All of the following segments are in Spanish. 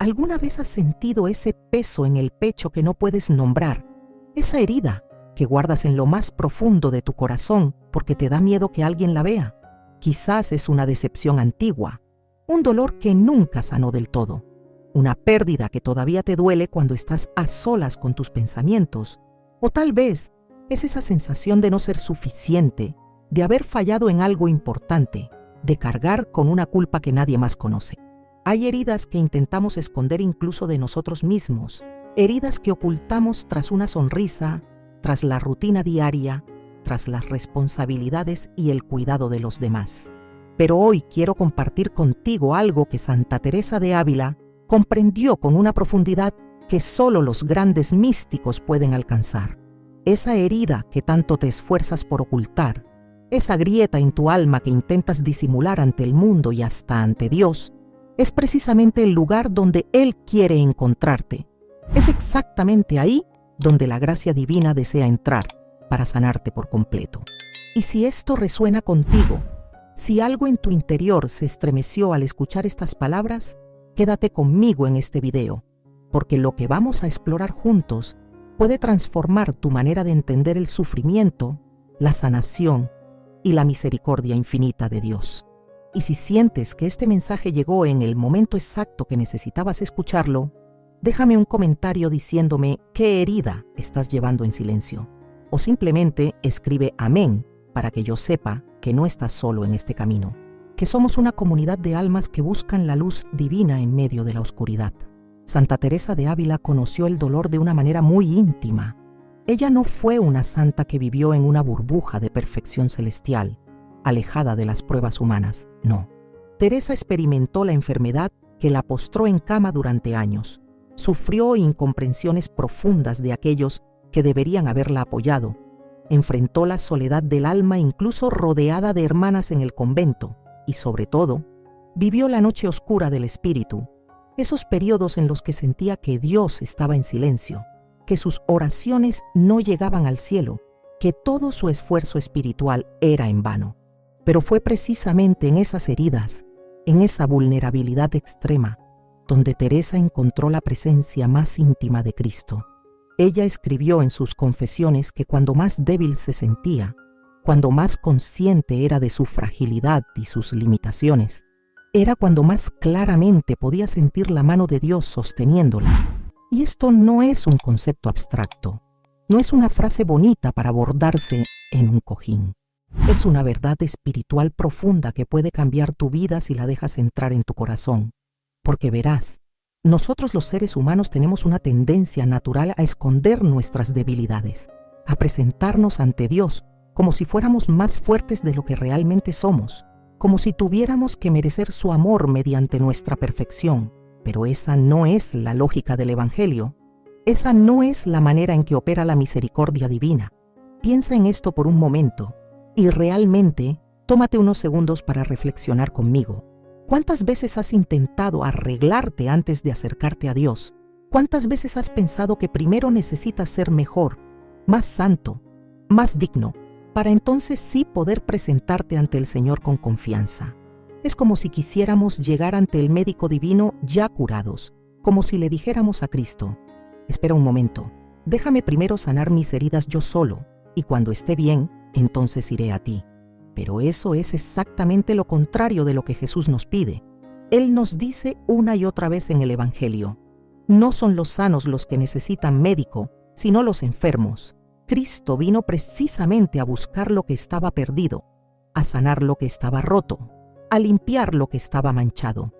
¿Alguna vez has sentido ese peso en el pecho que no puedes nombrar? Esa herida que guardas en lo más profundo de tu corazón porque te da miedo que alguien la vea. Quizás es una decepción antigua, un dolor que nunca sanó del todo, una pérdida que todavía te duele cuando estás a solas con tus pensamientos, o tal vez es esa sensación de no ser suficiente, de haber fallado en algo importante, de cargar con una culpa que nadie más conoce. Hay heridas que intentamos esconder incluso de nosotros mismos, heridas que ocultamos tras una sonrisa, tras la rutina diaria, tras las responsabilidades y el cuidado de los demás. Pero hoy quiero compartir contigo algo que Santa Teresa de Ávila comprendió con una profundidad que solo los grandes místicos pueden alcanzar. Esa herida que tanto te esfuerzas por ocultar, esa grieta en tu alma que intentas disimular ante el mundo y hasta ante Dios, es precisamente el lugar donde Él quiere encontrarte. Es exactamente ahí donde la gracia divina desea entrar para sanarte por completo. Y si esto resuena contigo, si algo en tu interior se estremeció al escuchar estas palabras, quédate conmigo en este video, porque lo que vamos a explorar juntos puede transformar tu manera de entender el sufrimiento, la sanación y la misericordia infinita de Dios. Y si sientes que este mensaje llegó en el momento exacto que necesitabas escucharlo, déjame un comentario diciéndome qué herida estás llevando en silencio. O simplemente escribe amén para que yo sepa que no estás solo en este camino, que somos una comunidad de almas que buscan la luz divina en medio de la oscuridad. Santa Teresa de Ávila conoció el dolor de una manera muy íntima. Ella no fue una santa que vivió en una burbuja de perfección celestial, alejada de las pruebas humanas, no. Teresa experimentó la enfermedad que la postró en cama durante años. Sufrió incomprensiones profundas de aquellos que deberían haberla apoyado. Enfrentó la soledad del alma incluso rodeada de hermanas en el convento y, sobre todo, vivió la noche oscura del espíritu, esos periodos en los que sentía que Dios estaba en silencio, que sus oraciones no llegaban al cielo, que todo su esfuerzo espiritual era en vano. Pero fue precisamente en esas heridas, en esa vulnerabilidad extrema, donde Teresa encontró la presencia más íntima de Cristo. Ella escribió en sus confesiones que cuando más débil se sentía, cuando más consciente era de su fragilidad y sus limitaciones, era cuando más claramente podía sentir la mano de Dios sosteniéndola. Y esto no es un concepto abstracto, no es una frase bonita para bordarse en un cojín. Es una verdad espiritual profunda que puede cambiar tu vida si la dejas entrar en tu corazón. Porque verás, nosotros los seres humanos tenemos una tendencia natural a esconder nuestras debilidades, a presentarnos ante Dios como si fuéramos más fuertes de lo que realmente somos, como si tuviéramos que merecer su amor mediante nuestra perfección. Pero esa no es la lógica del Evangelio. Esa no es la manera en que opera la misericordia divina. Piensa en esto por un momento y realmente tómate unos segundos para reflexionar conmigo. ¿Cuántas veces has intentado arreglarte antes de acercarte a Dios? ¿Cuántas veces has pensado que primero necesitas ser mejor, más santo, más digno, para entonces sí poder presentarte ante el Señor con confianza? Es como si quisiéramos llegar ante el médico divino ya curados, como si le dijéramos a Cristo: espera un momento, déjame primero sanar mis heridas yo solo, y cuando esté bien, entonces iré a ti. Pero eso es exactamente lo contrario de lo que Jesús nos pide. Él nos dice una y otra vez en el Evangelio: no son los sanos los que necesitan médico, sino los enfermos. Cristo vino precisamente a buscar lo que estaba perdido, a sanar lo que estaba roto, a limpiar lo que estaba manchado.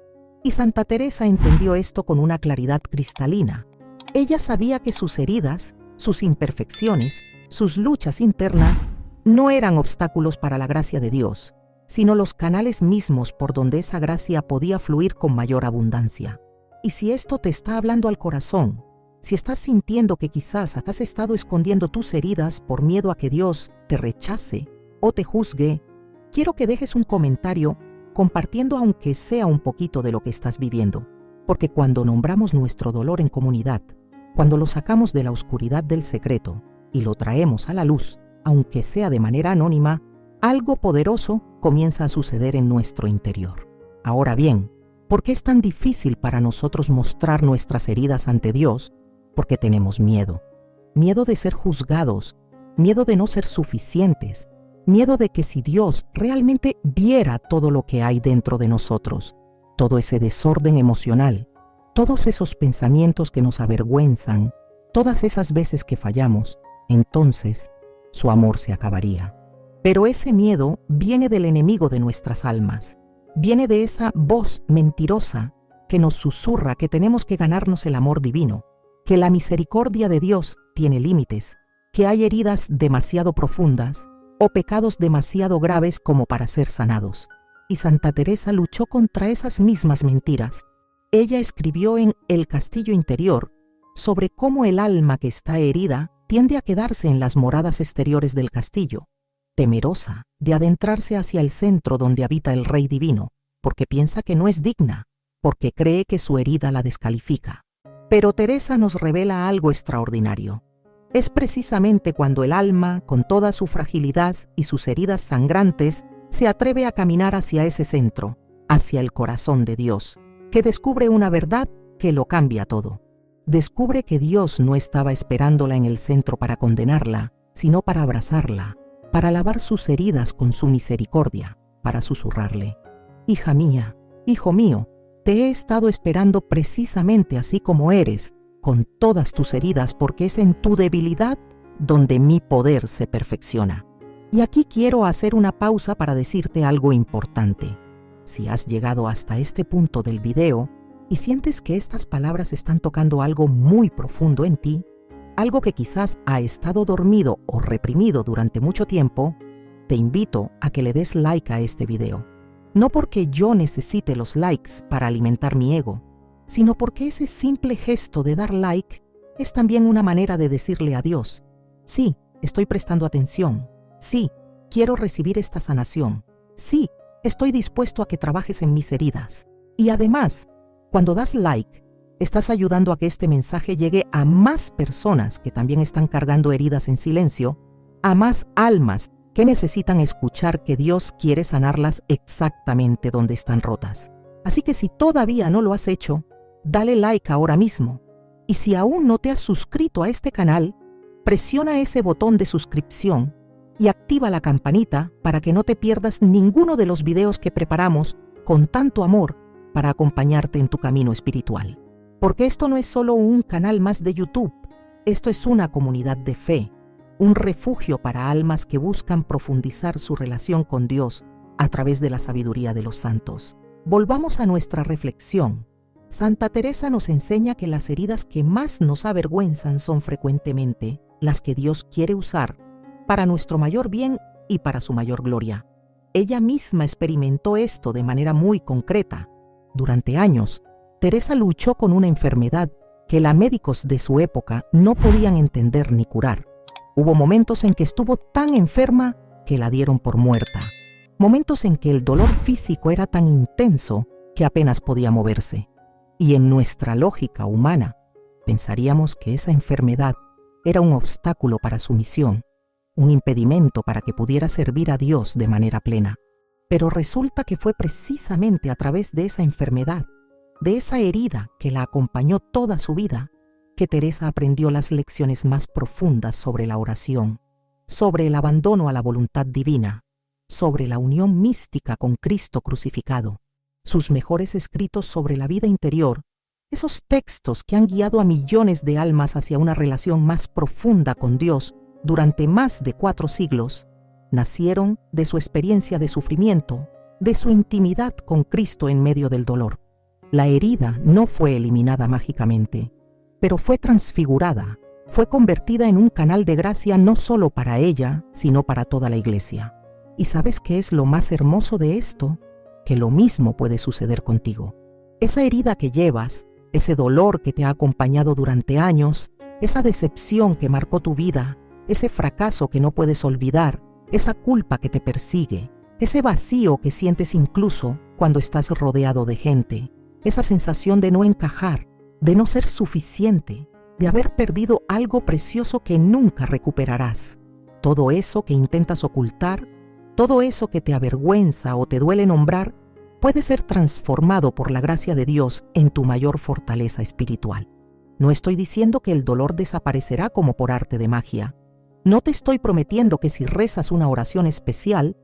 Y Santa Teresa entendió esto con una claridad cristalina. Ella sabía que sus heridas, sus imperfecciones, sus luchas internas, no eran obstáculos para la gracia de Dios, sino los canales mismos por donde esa gracia podía fluir con mayor abundancia. Y si esto te está hablando al corazón, si estás sintiendo que quizás has estado escondiendo tus heridas por miedo a que Dios te rechace o te juzgue, quiero que dejes un comentario compartiendo aunque sea un poquito de lo que estás viviendo, porque cuando nombramos nuestro dolor en comunidad, cuando lo sacamos de la oscuridad del secreto y lo traemos a la luz, aunque sea de manera anónima, algo poderoso comienza a suceder en nuestro interior. Ahora bien, ¿Por qué es tan difícil para nosotros mostrar nuestras heridas ante Dios? Porque tenemos miedo. Miedo de ser juzgados, miedo de no ser suficientes, miedo de que si Dios realmente viera todo lo que hay dentro de nosotros, todo ese desorden emocional, todos esos pensamientos que nos avergüenzan, todas esas veces que fallamos, entonces su amor se acabaría. Pero ese miedo viene del enemigo de nuestras almas, viene de esa voz mentirosa que nos susurra que tenemos que ganarnos el amor divino, que la misericordia de Dios tiene límites, que hay heridas demasiado profundas o pecados demasiado graves como para ser sanados. Y Santa Teresa luchó contra esas mismas mentiras. Ella escribió en El Castillo Interior sobre cómo el alma que está herida tiende a quedarse en las moradas exteriores del castillo, temerosa de adentrarse hacia el centro donde habita el Rey Divino, porque piensa que no es digna, porque cree que su herida la descalifica. Pero Teresa nos revela algo extraordinario. Es precisamente cuando el alma, con toda su fragilidad y sus heridas sangrantes, se atreve a caminar hacia ese centro, hacia el corazón de Dios, que descubre una verdad que lo cambia todo. Descubre que Dios no estaba esperándola en el centro para condenarla, sino para abrazarla, para lavar sus heridas con su misericordia, para susurrarle: «Hija mía, hijo mío, te he estado esperando precisamente así como eres, con todas tus heridas, porque es en tu debilidad donde mi poder se perfecciona». Y aquí quiero hacer una pausa para decirte algo importante. Si has llegado hasta este punto del video y sientes que estas palabras están tocando algo muy profundo en ti, algo que quizás ha estado dormido o reprimido durante mucho tiempo, te invito a que le des like a este video. No porque yo necesite los likes para alimentar mi ego, sino porque ese simple gesto de dar like es también una manera de decirle a Dios: sí, estoy prestando atención, sí, quiero recibir esta sanación, sí, estoy dispuesto a que trabajes en mis heridas. Y además, cuando das like, estás ayudando a que este mensaje llegue a más personas que también están cargando heridas en silencio, a más almas que necesitan escuchar que Dios quiere sanarlas exactamente donde están rotas. Así que si todavía no lo has hecho, dale like ahora mismo. Y si aún no te has suscrito a este canal, presiona ese botón de suscripción y activa la campanita para que no te pierdas ninguno de los videos que preparamos con tanto amor para acompañarte en tu camino espiritual. Porque esto no es solo un canal más de YouTube, esto es una comunidad de fe, un refugio para almas que buscan profundizar su relación con Dios a través de la sabiduría de los santos. Volvamos a nuestra reflexión. Santa Teresa nos enseña que las heridas que más nos avergüenzan son frecuentemente las que Dios quiere usar para nuestro mayor bien y para su mayor gloria. Ella misma experimentó esto de manera muy concreta. Durante años, Teresa luchó con una enfermedad que los médicos de su época no podían entender ni curar. Hubo momentos en que estuvo tan enferma que la dieron por muerta. Momentos en que el dolor físico era tan intenso que apenas podía moverse. Y en nuestra lógica humana, pensaríamos que esa enfermedad era un obstáculo para su misión, un impedimento para que pudiera servir a Dios de manera plena. Pero resulta que fue precisamente a través de esa enfermedad, de esa herida que la acompañó toda su vida, que Teresa aprendió las lecciones más profundas sobre la oración, sobre el abandono a la voluntad divina, sobre la unión mística con Cristo crucificado. Sus mejores escritos sobre la vida interior, esos textos que han guiado a millones de almas hacia una relación más profunda con Dios durante más de 4 siglos, nacieron de su experiencia de sufrimiento, de su intimidad con Cristo en medio del dolor. La herida no fue eliminada mágicamente, pero fue transfigurada, fue convertida en un canal de gracia no solo para ella, sino para toda la Iglesia. ¿Y sabes qué es lo más hermoso de esto? Que lo mismo puede suceder contigo. Esa herida que llevas, ese dolor que te ha acompañado durante años, esa decepción que marcó tu vida, ese fracaso que no puedes olvidar, esa culpa que te persigue, ese vacío que sientes incluso cuando estás rodeado de gente, esa sensación de no encajar, de no ser suficiente, de haber perdido algo precioso que nunca recuperarás. Todo eso que intentas ocultar, todo eso que te avergüenza o te duele nombrar, puede ser transformado por la gracia de Dios en tu mayor fortaleza espiritual. No estoy diciendo que el dolor desaparecerá como por arte de magia. No te estoy prometiendo que si rezas una oración especial,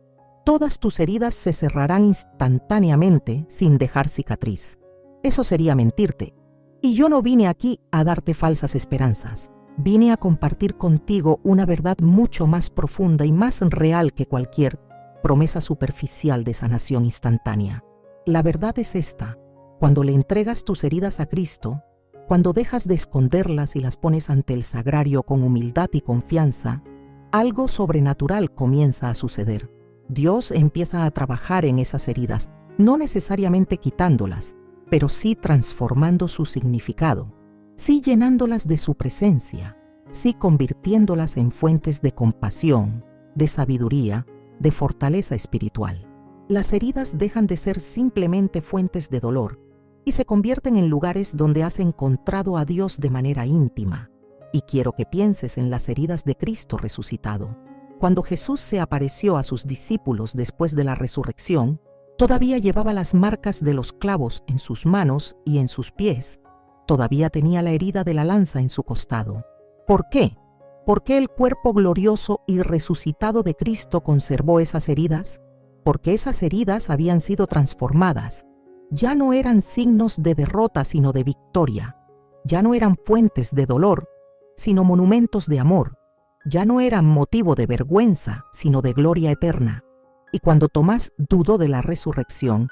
todas tus heridas se cerrarán instantáneamente sin dejar cicatriz. Eso sería mentirte. Y yo no vine aquí a darte falsas esperanzas. Vine a compartir contigo una verdad mucho más profunda y más real que cualquier promesa superficial de sanación instantánea. La verdad es esta: cuando le entregas tus heridas a Cristo, cuando dejas de esconderlas y las pones ante el sagrario con humildad y confianza, algo sobrenatural comienza a suceder. Dios empieza a trabajar en esas heridas, no necesariamente quitándolas, pero sí transformando su significado, sí llenándolas de su presencia, sí convirtiéndolas en fuentes de compasión, de sabiduría, de fortaleza espiritual. Las heridas dejan de ser simplemente fuentes de dolor y se convierten en lugares donde has encontrado a Dios de manera íntima. Y quiero que pienses en las heridas de Cristo resucitado. Cuando Jesús se apareció a sus discípulos después de la resurrección, todavía llevaba las marcas de los clavos en sus manos y en sus pies. Todavía tenía la herida de la lanza en su costado. ¿Por qué? ¿Por qué el cuerpo glorioso y resucitado de Cristo conservó esas heridas? Porque esas heridas habían sido transformadas. Ya no eran signos de derrota, sino de victoria. Ya no eran fuentes de dolor, sino monumentos de amor. Ya no eran motivo de vergüenza, sino de gloria eterna. Y cuando Tomás dudó de la resurrección,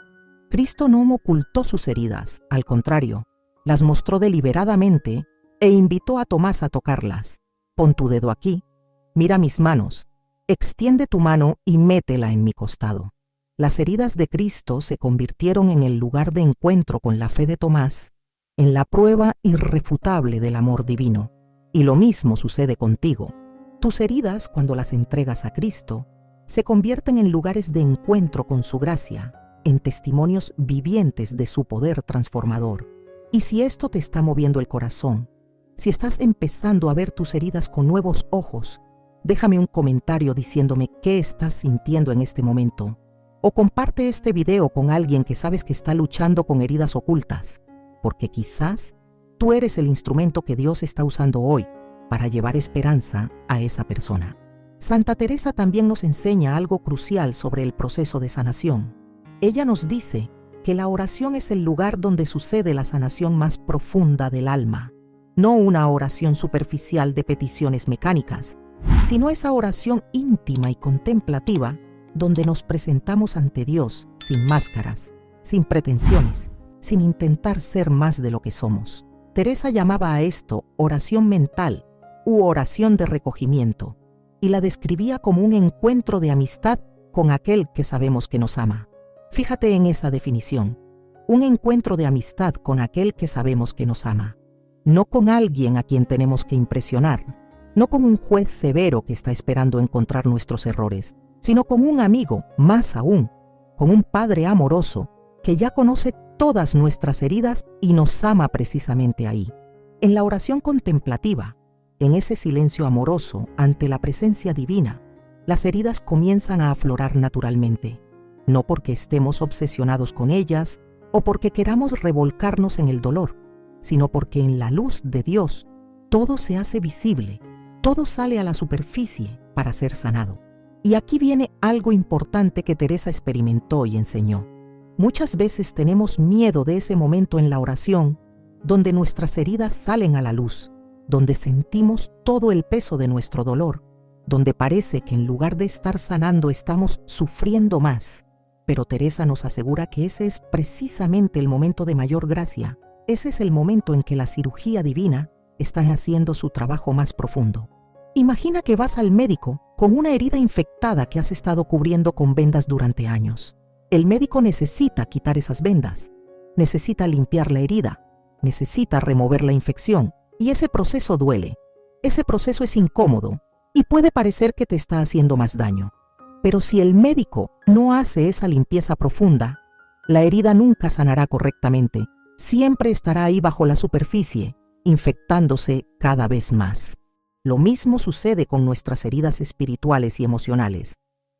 Cristo no ocultó sus heridas, al contrario, las mostró deliberadamente e invitó a Tomás a tocarlas. Pon tu dedo aquí, mira mis manos, extiende tu mano y métela en mi costado. Las heridas de Cristo se convirtieron en el lugar de encuentro con la fe de Tomás, en la prueba irrefutable del amor divino. Y lo mismo sucede contigo. Tus heridas, cuando las entregas a Cristo, se convierten en lugares de encuentro con su gracia, en testimonios vivientes de su poder transformador. Y si esto te está moviendo el corazón, si estás empezando a ver tus heridas con nuevos ojos, déjame un comentario diciéndome qué estás sintiendo en este momento. O comparte este video con alguien que sabes que está luchando con heridas ocultas, porque quizás tú eres el instrumento que Dios está usando hoy para llevar esperanza a esa persona. Santa Teresa también nos enseña algo crucial sobre el proceso de sanación. Ella nos dice que la oración es el lugar donde sucede la sanación más profunda del alma, no una oración superficial de peticiones mecánicas, sino esa oración íntima y contemplativa donde nos presentamos ante Dios sin máscaras, sin pretensiones, sin intentar ser más de lo que somos. Teresa llamaba a esto oración mental u oración de recogimiento, y la describía como un encuentro de amistad con aquel que sabemos que nos ama. Fíjate en esa definición, un encuentro de amistad con aquel que sabemos que nos ama, no con alguien a quien tenemos que impresionar, no con un juez severo que está esperando encontrar nuestros errores, sino con un amigo, más aún, con un Padre amoroso que ya conoce todas nuestras heridas y nos ama precisamente ahí. En la oración contemplativa, en ese silencio amoroso ante la presencia divina, las heridas comienzan a aflorar naturalmente, no porque estemos obsesionados con ellas o porque queramos revolcarnos en el dolor, sino porque en la luz de Dios todo se hace visible, todo sale a la superficie para ser sanado. Y aquí viene algo importante que Teresa experimentó y enseñó. Muchas veces tenemos miedo de ese momento en la oración, donde nuestras heridas salen a la luz, donde sentimos todo el peso de nuestro dolor, donde parece que en lugar de estar sanando estamos sufriendo más. Pero Teresa nos asegura que ese es precisamente el momento de mayor gracia. Ese es el momento en que la cirugía divina está haciendo su trabajo más profundo. Imagina que vas al médico con una herida infectada que has estado cubriendo con vendas durante años. El médico necesita quitar esas vendas, necesita limpiar la herida, necesita remover la infección, y ese proceso duele. Ese proceso es incómodo y puede parecer que te está haciendo más daño. Pero si el médico no hace esa limpieza profunda, la herida nunca sanará correctamente, siempre estará ahí bajo la superficie, infectándose cada vez más. Lo mismo sucede con nuestras heridas espirituales y emocionales.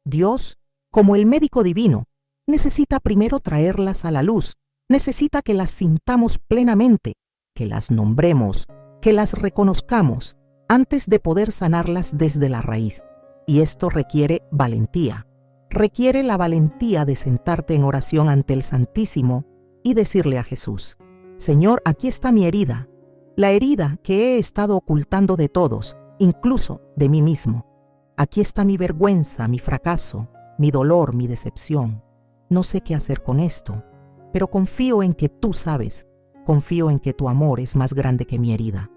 Dios, como el médico divino, necesita primero traerlas a la luz, necesita que las sintamos plenamente, que las nombremos, que las reconozcamos, antes de poder sanarlas desde la raíz. Y esto requiere valentía. Requiere la valentía de sentarte en oración ante el Santísimo y decirle a Jesús: Señor, aquí está mi herida, la herida que he estado ocultando de todos, incluso de mí mismo. Aquí está mi vergüenza, mi fracaso, mi dolor, mi decepción. No sé qué hacer con esto, pero confío en que tú sabes, confío en que tu amor es más grande que mi herida.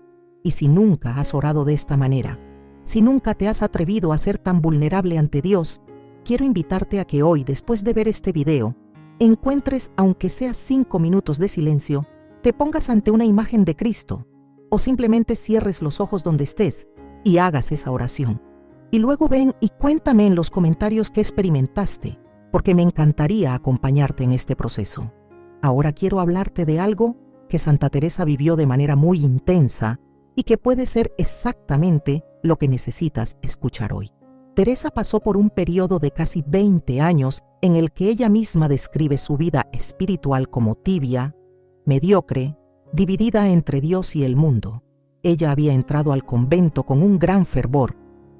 Y si nunca has orado de esta manera, si nunca te has atrevido a ser tan vulnerable ante Dios, quiero invitarte a que hoy, después de ver este video, encuentres, aunque sea 5 minutos de silencio, te pongas ante una imagen de Cristo, o simplemente cierres los ojos donde estés y hagas esa oración. Y luego ven y cuéntame en los comentarios qué experimentaste, porque me encantaría acompañarte en este proceso. Ahora quiero hablarte de algo que Santa Teresa vivió de manera muy intensa y que puede ser exactamente lo que necesitas escuchar hoy. Teresa pasó por un periodo de casi 20 años en el que ella misma describe su vida espiritual como tibia, mediocre, dividida entre Dios y el mundo. Ella había entrado al convento con un gran fervor,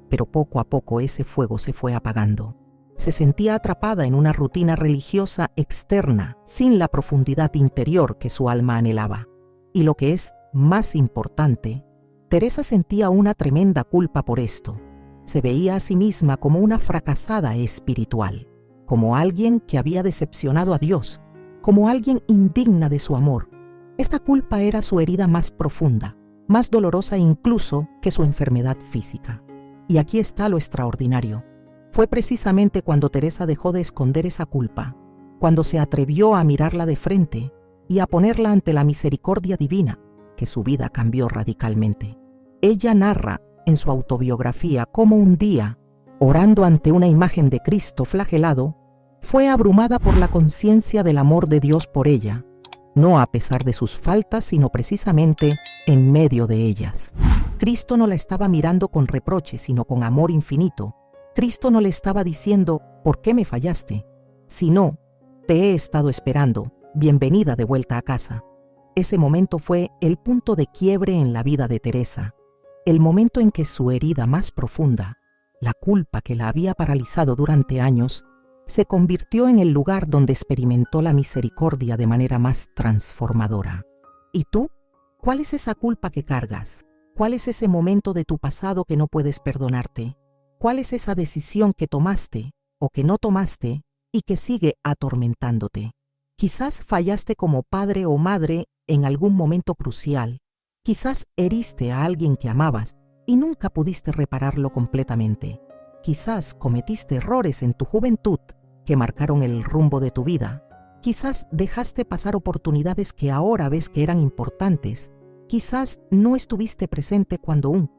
pero poco a poco ese fuego se fue apagando. Se sentía atrapada en una rutina religiosa externa, sin la profundidad interior que su alma anhelaba. Y lo que es más importante, Teresa sentía una tremenda culpa por esto. Se veía a sí misma como una fracasada espiritual, como alguien que había decepcionado a Dios, como alguien indigna de su amor. Esta culpa era su herida más profunda, más dolorosa incluso que su enfermedad física. Y aquí está lo extraordinario. Fue precisamente cuando Teresa dejó de esconder esa culpa, cuando se atrevió a mirarla de frente y a ponerla ante la misericordia divina, que su vida cambió radicalmente. Ella narra en su autobiografía cómo un día, orando ante una imagen de Cristo flagelado, fue abrumada por la conciencia del amor de Dios por ella, no a pesar de sus faltas, sino precisamente en medio de ellas. Cristo no la estaba mirando con reproche, sino con amor infinito. Cristo no le estaba diciendo, ¿por qué me fallaste?, sino, te he estado esperando, bienvenida de vuelta a casa. Ese momento fue el punto de quiebre en la vida de Teresa, el momento en que su herida más profunda, la culpa que la había paralizado durante años, se convirtió en el lugar donde experimentó la misericordia de manera más transformadora. ¿Y tú? ¿Cuál es esa culpa que cargas? ¿Cuál es ese momento de tu pasado que no puedes perdonarte? ¿Cuál es esa decisión que tomaste o que no tomaste y que sigue atormentándote? Quizás fallaste como padre o madre en algún momento crucial. Quizás heriste a alguien que amabas y nunca pudiste repararlo completamente. Quizás cometiste errores en tu juventud que marcaron el rumbo de tu vida. Quizás dejaste pasar oportunidades que ahora ves que eran importantes. Quizás no estuviste presente cuando un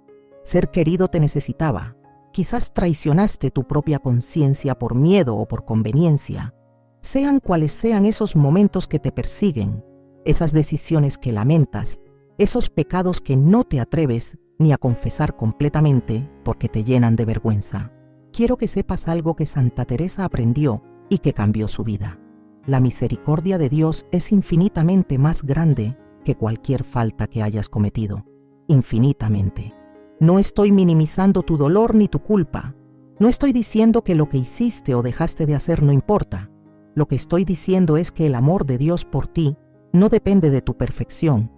ser querido te necesitaba. Quizás traicionaste tu propia conciencia por miedo o por conveniencia. Sean cuales sean esos momentos que te persiguen, esas decisiones que lamentas, esos pecados que no te atreves ni a confesar completamente porque te llenan de vergüenza. Quiero que sepas algo que Santa Teresa aprendió y que cambió su vida. La misericordia de Dios es infinitamente más grande que cualquier falta que hayas cometido. Infinitamente. No estoy minimizando tu dolor ni tu culpa. No estoy diciendo que lo que hiciste o dejaste de hacer no importa. Lo que estoy diciendo es que el amor de Dios por ti no depende de tu perfección.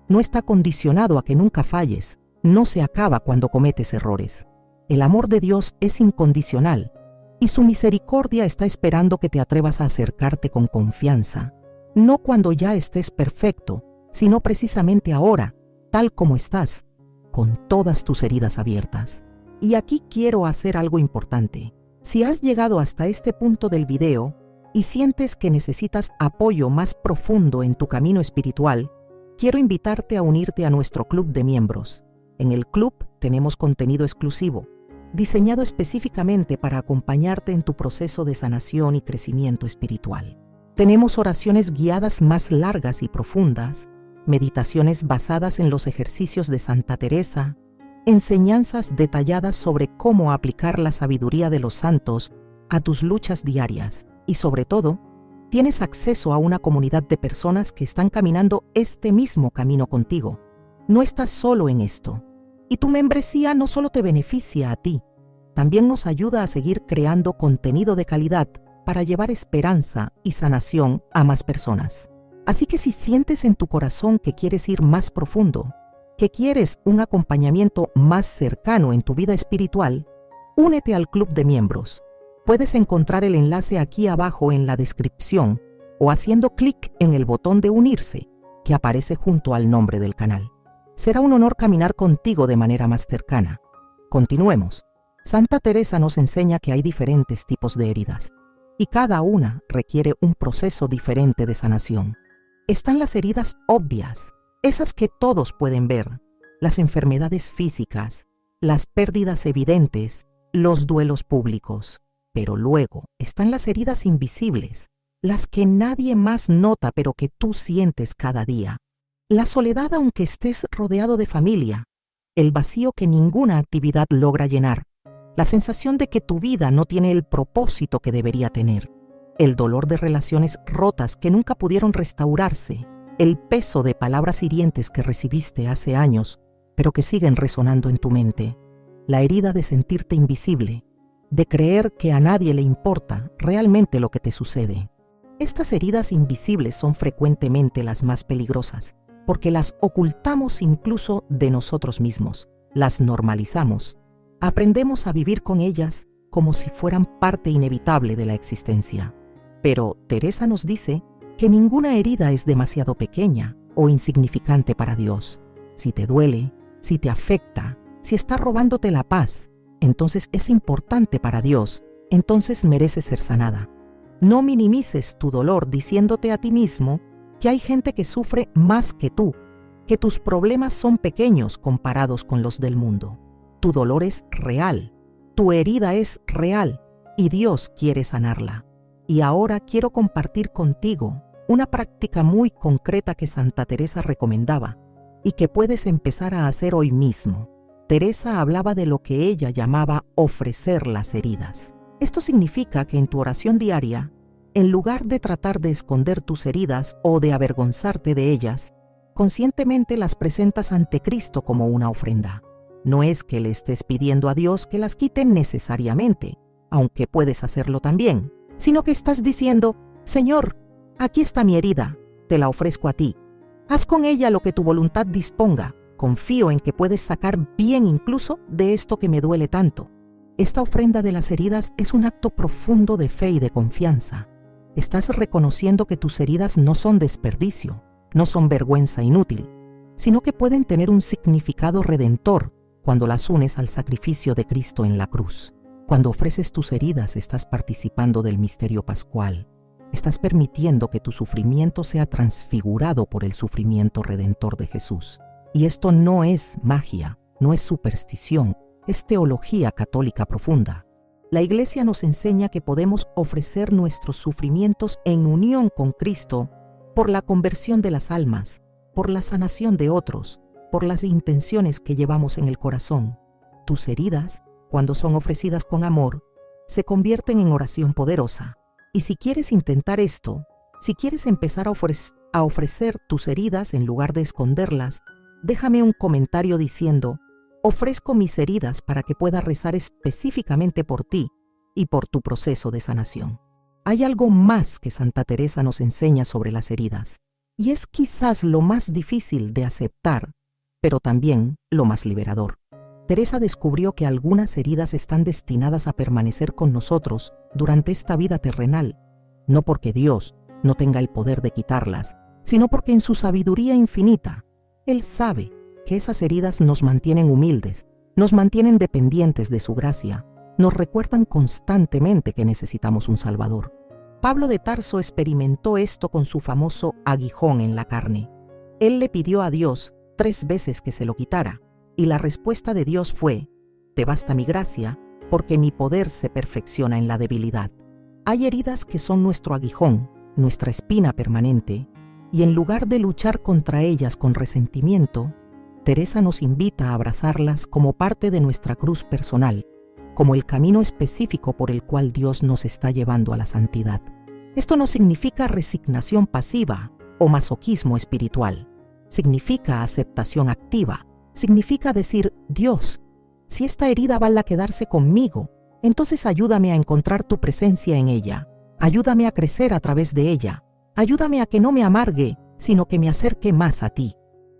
No está condicionado a que nunca falles. No se acaba cuando cometes errores. El amor de Dios es incondicional y su misericordia está esperando que te atrevas a acercarte con confianza. No cuando ya estés perfecto, sino precisamente ahora, tal como estás, con todas tus heridas abiertas. Y aquí quiero hacer algo importante. Si has llegado hasta este punto del video y sientes que necesitas apoyo más profundo en tu camino espiritual, quiero invitarte a unirte a nuestro club de miembros. En el club tenemos contenido exclusivo, diseñado específicamente para acompañarte en tu proceso de sanación y crecimiento espiritual. Tenemos oraciones guiadas más largas y profundas, meditaciones basadas en los ejercicios de Santa Teresa, enseñanzas detalladas sobre cómo aplicar la sabiduría de los santos a tus luchas diarias, Y sobre todo, tienes acceso a una comunidad de personas que están caminando este mismo camino contigo. No estás solo en esto. Y tu membresía no solo te beneficia a ti, también nos ayuda a seguir creando contenido de calidad para llevar esperanza y sanación a más personas. Así que si sientes en tu corazón que quieres ir más profundo, que quieres un acompañamiento más cercano en tu vida espiritual, únete al club de miembros. Puedes encontrar el enlace aquí abajo en la descripción o haciendo clic en el botón de unirse que aparece junto al nombre del canal. Será un honor caminar contigo de manera más cercana. Continuemos. Santa Teresa nos enseña que hay diferentes tipos de heridas y cada una requiere un proceso diferente de sanación. Están las heridas obvias, esas que todos pueden ver, las enfermedades físicas, las pérdidas evidentes, los duelos públicos. Pero luego están las heridas invisibles, las que nadie más nota pero que tú sientes cada día. La soledad aunque estés rodeado de familia, el vacío que ninguna actividad logra llenar, la sensación de que tu vida no tiene el propósito que debería tener, el dolor de relaciones rotas que nunca pudieron restaurarse, el peso de palabras hirientes que recibiste hace años, pero que siguen resonando en tu mente, la herida de sentirte invisible, de creer que a nadie le importa realmente lo que te sucede. Estas heridas invisibles son frecuentemente las más peligrosas, porque las ocultamos incluso de nosotros mismos, las normalizamos, aprendemos a vivir con ellas como si fueran parte inevitable de la existencia. Pero Teresa nos dice que ninguna herida es demasiado pequeña o insignificante para Dios. Si te duele, si te afecta, si está robándote la paz, entonces es importante para Dios, entonces merece ser sanada. No minimices tu dolor diciéndote a ti mismo que hay gente que sufre más que tú, que tus problemas son pequeños comparados con los del mundo. Tu dolor es real, tu herida es real y Dios quiere sanarla. Y ahora quiero compartir contigo una práctica muy concreta que Santa Teresa recomendaba y que puedes empezar a hacer hoy mismo. Teresa hablaba de lo que ella llamaba ofrecer las heridas. Esto significa que en tu oración diaria, en lugar de tratar de esconder tus heridas o de avergonzarte de ellas, conscientemente las presentas ante Cristo como una ofrenda. No es que le estés pidiendo a Dios que las quite necesariamente, aunque puedes hacerlo también, sino que estás diciendo: Señor, aquí está mi herida, te la ofrezco a ti. Haz con ella lo que tu voluntad disponga. Confío en que puedes sacar bien incluso de esto que me duele tanto. Esta ofrenda de las heridas es un acto profundo de fe y de confianza. Estás reconociendo que tus heridas no son desperdicio, no son vergüenza inútil, sino que pueden tener un significado redentor cuando las unes al sacrificio de Cristo en la cruz. Cuando ofreces tus heridas, estás participando del misterio pascual. Estás permitiendo que tu sufrimiento sea transfigurado por el sufrimiento redentor de Jesús. Y esto no es magia, no es superstición, es teología católica profunda. La Iglesia nos enseña que podemos ofrecer nuestros sufrimientos en unión con Cristo por la conversión de las almas, por la sanación de otros, por las intenciones que llevamos en el corazón. Tus heridas, cuando son ofrecidas con amor, se convierten en oración poderosa. Y si quieres intentar esto, si quieres empezar a ofrecer tus heridas en lugar de esconderlas, déjame un comentario diciendo: ofrezco mis heridas para que pueda rezar específicamente por ti y por tu proceso de sanación. Hay algo más que Santa Teresa nos enseña sobre las heridas, y es quizás lo más difícil de aceptar, pero también lo más liberador. Teresa descubrió que algunas heridas están destinadas a permanecer con nosotros durante esta vida terrenal, no porque Dios no tenga el poder de quitarlas, sino porque en su sabiduría infinita, Él sabe que esas heridas nos mantienen humildes, nos mantienen dependientes de su gracia, nos recuerdan constantemente que necesitamos un Salvador. Pablo de Tarso experimentó esto con su famoso aguijón en la carne. Él le pidió a Dios 3 veces que se lo quitara, y la respuesta de Dios fue: te basta mi gracia, porque mi poder se perfecciona en la debilidad. Hay heridas que son nuestro aguijón, nuestra espina permanente, y en lugar de luchar contra ellas con resentimiento, Teresa nos invita a abrazarlas como parte de nuestra cruz personal, como el camino específico por el cual Dios nos está llevando a la santidad. Esto no significa resignación pasiva o masoquismo espiritual. Significa aceptación activa. Significa decir, Dios, si esta herida va a quedarse conmigo, entonces ayúdame a encontrar tu presencia en ella. Ayúdame a crecer a través de ella. Ayúdame a que no me amargue, sino que me acerque más a ti.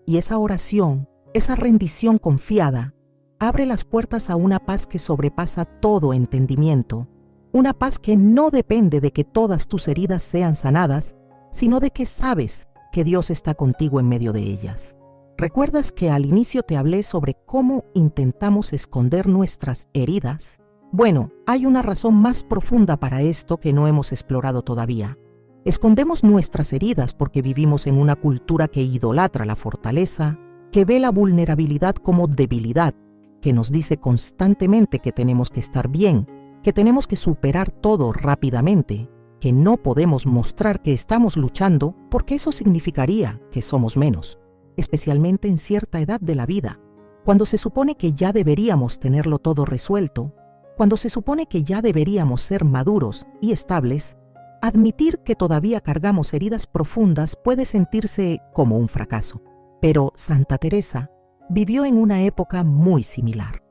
Y esa oración, esa rendición confiada, abre las puertas a una paz que sobrepasa todo entendimiento. Una paz que no depende de que todas tus heridas sean sanadas, sino de que sabes que Dios está contigo en medio de ellas. ¿Recuerdas que al inicio te hablé sobre cómo intentamos esconder nuestras heridas? Bueno, hay una razón más profunda para esto que no hemos explorado todavía. Escondemos nuestras heridas porque vivimos en una cultura que idolatra la fortaleza, que ve la vulnerabilidad como debilidad, que nos dice constantemente que tenemos que estar bien, que tenemos que superar todo rápidamente, que no podemos mostrar que estamos luchando porque eso significaría que somos menos, especialmente en cierta edad de la vida, cuando se supone que ya deberíamos tenerlo todo resuelto, cuando se supone que ya deberíamos ser maduros y estables. Admitir que todavía cargamos heridas profundas puede sentirse como un fracaso. Pero Santa Teresa vivió en una época muy similar.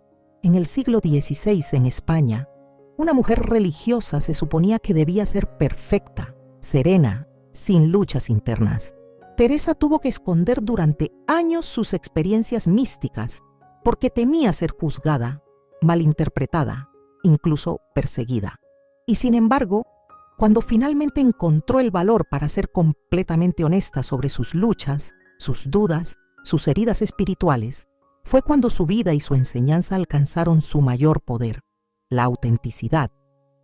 En el siglo XVI en España, una mujer religiosa se suponía que debía ser perfecta, serena, sin luchas internas. Teresa tuvo que esconder durante años sus experiencias místicas porque temía ser juzgada, malinterpretada, incluso perseguida. Y sin embargo, cuando finalmente encontró el valor para ser completamente honesta sobre sus luchas, sus dudas, sus heridas espirituales, fue cuando su vida y su enseñanza alcanzaron su mayor poder, la autenticidad,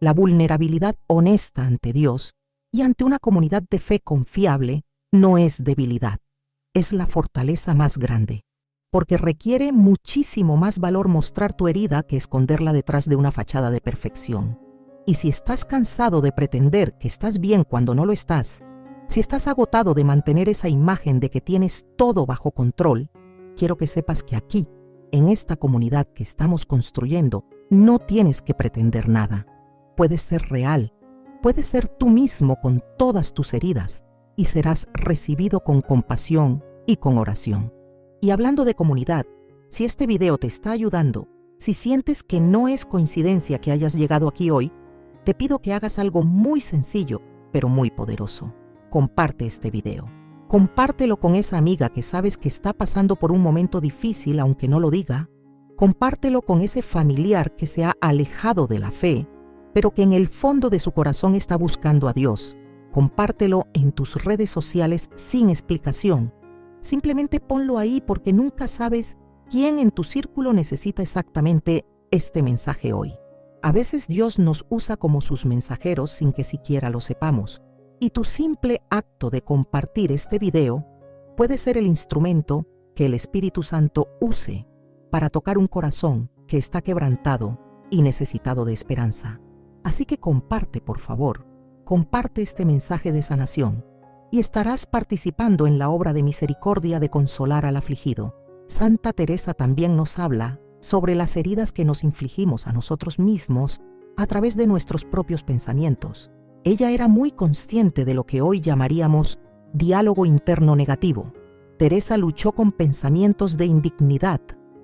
la vulnerabilidad honesta ante Dios y ante una comunidad de fe confiable. No es debilidad, es la fortaleza más grande, porque requiere muchísimo más valor mostrar tu herida que esconderla detrás de una fachada de perfección. Y si estás cansado de pretender que estás bien cuando no lo estás, si estás agotado de mantener esa imagen de que tienes todo bajo control, quiero que sepas que aquí, en esta comunidad que estamos construyendo, no tienes que pretender nada. Puedes ser real, puedes ser tú mismo con todas tus heridas y serás recibido con compasión y con oración. Y hablando de comunidad, si este video te está ayudando, si sientes que no es coincidencia que hayas llegado aquí hoy, te pido que hagas algo muy sencillo, pero muy poderoso. Comparte este video. Compártelo con esa amiga que sabes que está pasando por un momento difícil aunque no lo diga. Compártelo con ese familiar que se ha alejado de la fe, pero que en el fondo de su corazón está buscando a Dios. Compártelo en tus redes sociales sin explicación. Simplemente ponlo ahí porque nunca sabes quién en tu círculo necesita exactamente este mensaje hoy. A veces Dios nos usa como sus mensajeros sin que siquiera lo sepamos. Y tu simple acto de compartir este video puede ser el instrumento que el Espíritu Santo use para tocar un corazón que está quebrantado y necesitado de esperanza. Así que comparte, por favor, comparte este mensaje de sanación y estarás participando en la obra de misericordia de consolar al afligido. Santa Teresa también nos habla sobre las heridas que nos infligimos a nosotros mismos a través de nuestros propios pensamientos. Ella era muy consciente de lo que hoy llamaríamos diálogo interno negativo. Teresa luchó con pensamientos de indignidad,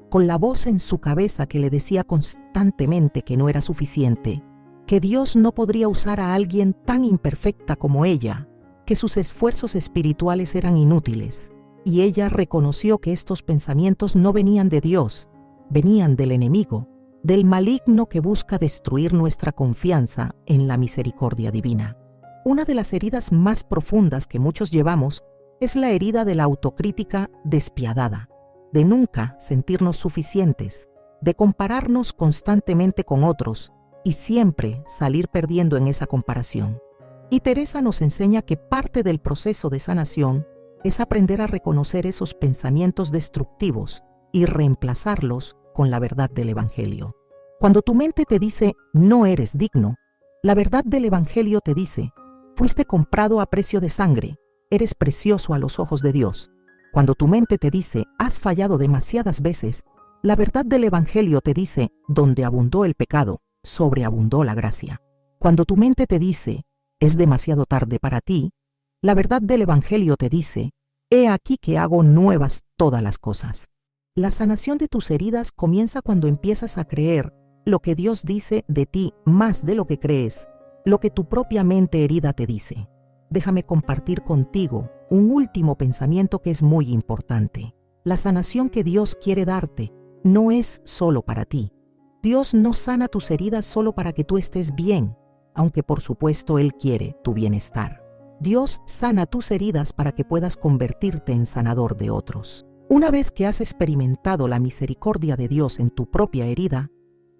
con la voz en su cabeza que le decía constantemente que no era suficiente, que Dios no podría usar a alguien tan imperfecta como ella, que sus esfuerzos espirituales eran inútiles. Y ella reconoció que estos pensamientos no venían de Dios, venían del enemigo, del maligno que busca destruir nuestra confianza en la misericordia divina. Una de las heridas más profundas que muchos llevamos es la herida de la autocrítica despiadada, de nunca sentirnos suficientes, de compararnos constantemente con otros y siempre salir perdiendo en esa comparación. Y Teresa nos enseña que parte del proceso de sanación es aprender a reconocer esos pensamientos destructivos y reemplazarlos con la verdad del Evangelio. Cuando tu mente te dice no eres digno, la verdad del Evangelio te dice fuiste comprado a precio de sangre, eres precioso a los ojos de Dios. Cuando tu mente te dice has fallado demasiadas veces, la verdad del Evangelio te dice donde abundó el pecado, sobreabundó la gracia. Cuando tu mente te dice es demasiado tarde para ti, la verdad del Evangelio te dice: «He aquí que hago nuevas todas las cosas». La sanación de tus heridas comienza cuando empiezas a creer lo que Dios dice de ti más de lo que crees, lo que tu propia mente herida te dice. Déjame compartir contigo un último pensamiento que es muy importante. La sanación que Dios quiere darte no es solo para ti. Dios no sana tus heridas solo para que tú estés bien, aunque por supuesto Él quiere tu bienestar. Dios sana tus heridas para que puedas convertirte en sanador de otros. Una vez que has experimentado la misericordia de Dios en tu propia herida,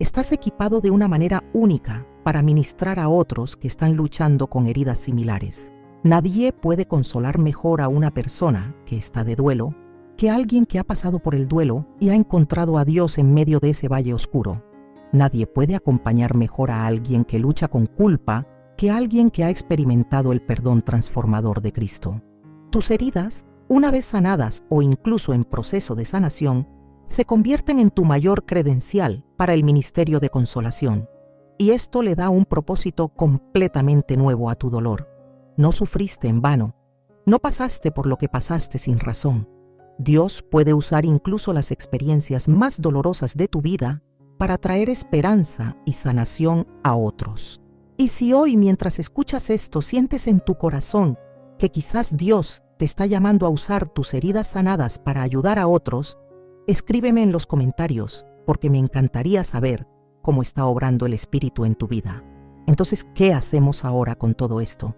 estás equipado de una manera única para ministrar a otros que están luchando con heridas similares. Nadie puede consolar mejor a una persona que está de duelo que alguien que ha pasado por el duelo y ha encontrado a Dios en medio de ese valle oscuro. Nadie puede acompañar mejor a alguien que lucha con culpa que alguien que ha experimentado el perdón transformador de Cristo. Tus heridas, una vez sanadas o incluso en proceso de sanación, se convierten en tu mayor credencial para el ministerio de consolación, y esto le da un propósito completamente nuevo a tu dolor. No sufriste en vano, no pasaste por lo que pasaste sin razón. Dios puede usar incluso las experiencias más dolorosas de tu vida para traer esperanza y sanación a otros. Y si hoy, mientras escuchas esto, sientes en tu corazón que quizás Dios te está llamando a usar tus heridas sanadas para ayudar a otros, escríbeme en los comentarios, porque me encantaría saber cómo está obrando el Espíritu en tu vida. Entonces, ¿qué hacemos ahora con todo esto?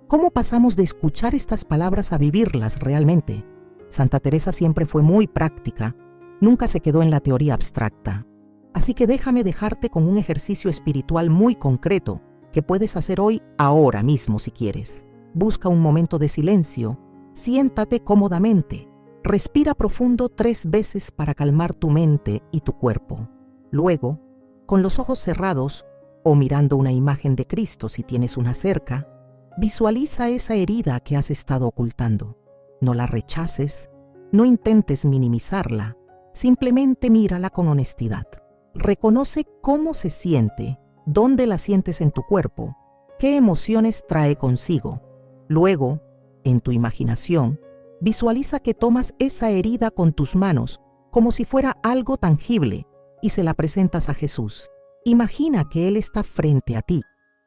¿Cómo pasamos de escuchar estas palabras a vivirlas realmente? Santa Teresa siempre fue muy práctica, nunca se quedó en la teoría abstracta. Así que déjame dejarte con un ejercicio espiritual muy concreto que puedes hacer hoy, ahora mismo si quieres. Busca un momento de silencio, siéntate cómodamente, respira profundo 3 veces para calmar tu mente y tu cuerpo. Luego, con los ojos cerrados o mirando una imagen de Cristo si tienes una cerca, visualiza esa herida que has estado ocultando. No la rechaces, no intentes minimizarla, simplemente mírala con honestidad. Reconoce cómo se siente, dónde la sientes en tu cuerpo, qué emociones trae consigo. Luego, en tu imaginación, visualiza que tomas esa herida con tus manos como si fuera algo tangible y se la presentas a Jesús. Imagina que Él está frente a ti,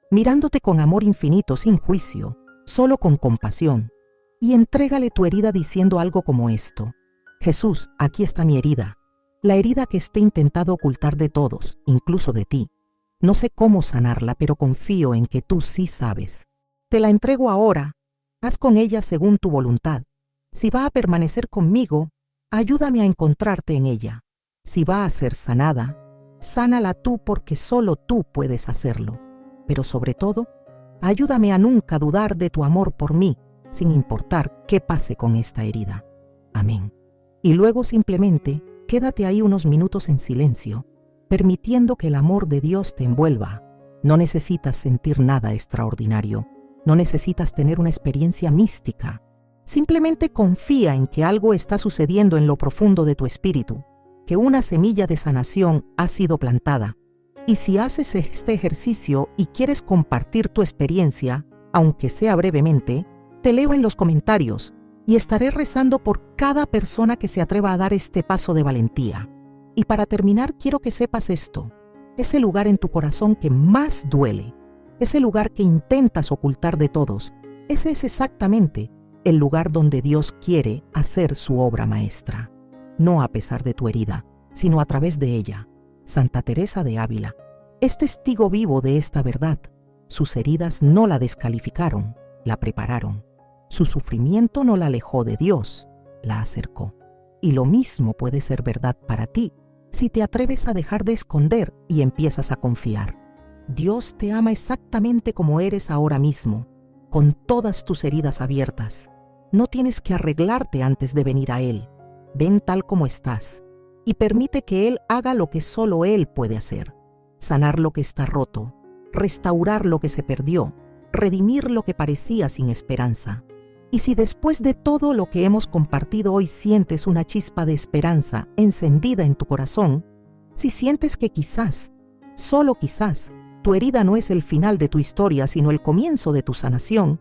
mirándote con amor infinito, sin juicio, solo con compasión, y entrégale tu herida diciendo algo como esto: Jesús, aquí está mi herida, la herida que he intentado ocultar de todos, incluso de ti. No sé cómo sanarla, pero confío en que tú sí sabes. Te la entrego ahora, haz con ella según tu voluntad. Si va a permanecer conmigo, ayúdame a encontrarte en ella. Si va a ser sanada, sánala tú porque solo tú puedes hacerlo. Pero sobre todo, ayúdame a nunca dudar de tu amor por mí, sin importar qué pase con esta herida. Amén. Y luego simplemente quédate ahí unos minutos en silencio, permitiendo que el amor de Dios te envuelva. No necesitas sentir nada extraordinario, no necesitas tener una experiencia mística. Simplemente confía en que algo está sucediendo en lo profundo de tu espíritu, que una semilla de sanación ha sido plantada. Y si haces este ejercicio y quieres compartir tu experiencia, aunque sea brevemente, te leo en los comentarios y estaré rezando por cada persona que se atreva a dar este paso de valentía. Y para terminar, quiero que sepas esto: ese lugar en tu corazón que más duele, ese lugar que intentas ocultar de todos, ese es exactamente el lugar donde Dios quiere hacer su obra maestra. No a pesar de tu herida, sino a través de ella. Santa Teresa de Ávila es testigo vivo de esta verdad. Sus heridas no la descalificaron, la prepararon. Su sufrimiento no la alejó de Dios, la acercó. Y lo mismo puede ser verdad para ti si te atreves a dejar de esconder y empiezas a confiar. Dios te ama exactamente como eres ahora mismo, con todas tus heridas abiertas. No tienes que arreglarte antes de venir a Él. Ven tal como estás y permite que Él haga lo que solo Él puede hacer: sanar lo que está roto, restaurar lo que se perdió, redimir lo que parecía sin esperanza. Y si después de todo lo que hemos compartido hoy sientes una chispa de esperanza encendida en tu corazón, si sientes que quizás, solo quizás, tu herida no es el final de tu historia, sino el comienzo de tu sanación,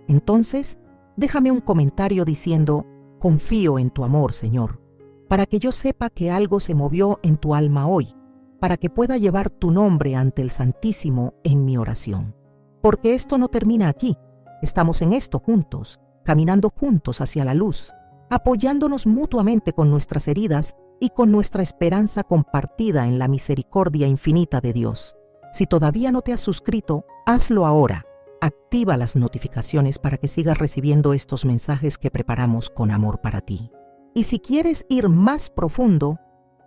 entonces déjame un comentario diciendo: confío en tu amor, Señor, para que yo sepa que algo se movió en tu alma hoy, para que pueda llevar tu nombre ante el Santísimo en mi oración. Porque esto no termina aquí, estamos en esto juntos, caminando juntos hacia la luz, apoyándonos mutuamente con nuestras heridas y con nuestra esperanza compartida en la misericordia infinita de Dios. Si todavía no te has suscrito, hazlo ahora. Activa las notificaciones para que sigas recibiendo estos mensajes que preparamos con amor para ti. Y si quieres ir más profundo,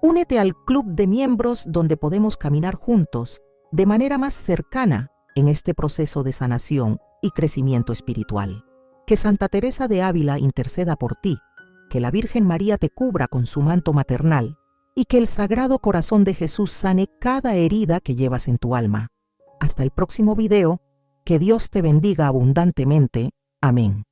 únete al club de miembros donde podemos caminar juntos de manera más cercana en este proceso de sanación y crecimiento espiritual. Que Santa Teresa de Ávila interceda por ti, que la Virgen María te cubra con su manto maternal y que el Sagrado Corazón de Jesús sane cada herida que llevas en tu alma. Hasta el próximo video, que Dios te bendiga abundantemente. Amén.